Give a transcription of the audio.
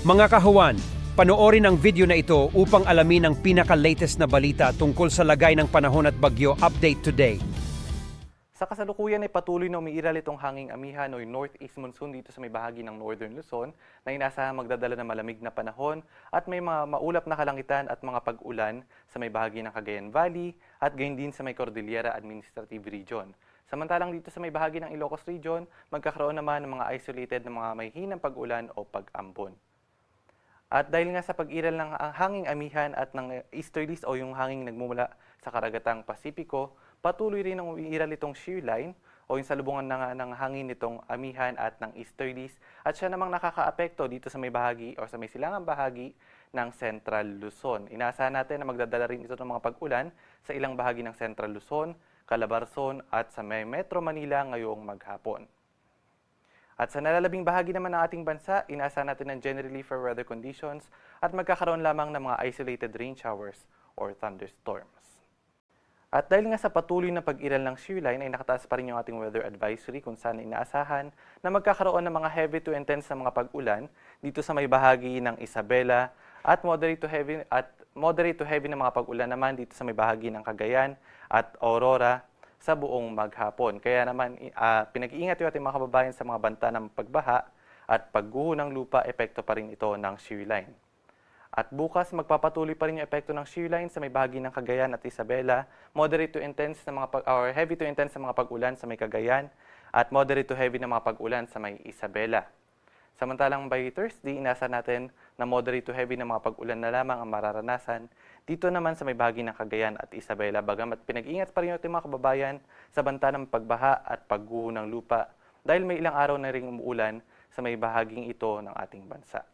Mga kahuwan, panoorin ang video na ito upang alamin ang pinaka-latest na balita tungkol sa lagay ng panahon at bagyo update today. Sa kasalukuyan ay patuloy na umiiral itong hanging amihan o yung northeast monsoon dito sa may bahagi ng northern Luzon na inaasahan magdadala ng malamig na panahon at may mga maulap na kalangitan at mga pag-ulan sa may bahagi ng Cagayan Valley at gayon din sa may Cordillera Administrative Region. Samantalang dito sa may bahagi ng Ilocos Region, magkakaroon naman ng mga isolated na mga may hinang pag-ulan o pag-ambon. At dahil nga sa pag-iral ng hanging amihan at ng easterlies o yung hanging nagmumula sa karagatang Pasipiko, patuloy rin ang umiiral itong shear line o yung salubungan ng hangin nitong amihan at ng easterlies at siya namang nakakaapekto dito sa may bahagi o sa may silangang bahagi ng Central Luzon. Inaasahan natin na magdadala rin ito ng mga pag-ulan sa ilang bahagi ng Central Luzon, Calabarzon at sa may Metro Manila ngayong maghapon. At sa nalalabing bahagi naman ng ating bansa, inaasahan natin ng generally fair weather conditions at magkakaroon lamang ng mga isolated rain showers or thunderstorms. At dahil nga sa patuloy na pag-iral ng shear line ay nakataas pa rin yung ating weather advisory kung saan inaasahan na magkakaroon ng mga heavy to intense na mga pag-ulan dito sa may bahagi ng Isabela at moderate to heavy na mga pag-ulan naman dito sa may bahagi ng Cagayan at Aurora sa buong maghapon. Kaya naman pinag-iingat yung ating mga kababayan sa mga banta ng pagbaha at pagguho ng lupa, epekto pa rin ito ng shear line. At bukas magpapatuloy pa rin yung epekto ng shear line sa may bahagi ng Cagayan at Isabela, moderate to intense na or heavy to intense na mga pag-ulan sa may Cagayan at moderate to heavy na mga pag-ulan sa may Isabela. Samantalang by Thursday, inasa natin na moderate to heavy na mga pag-ulan na lamang ang mararanasan dito naman sa may bahagi ng Cagayan at Isabela. Bagamat pinag-iingat pa rin yung ating mga kababayan sa banta ng pagbaha at pagguho ng lupa dahil may ilang araw na ring umuulan sa may bahaging ito ng ating bansa.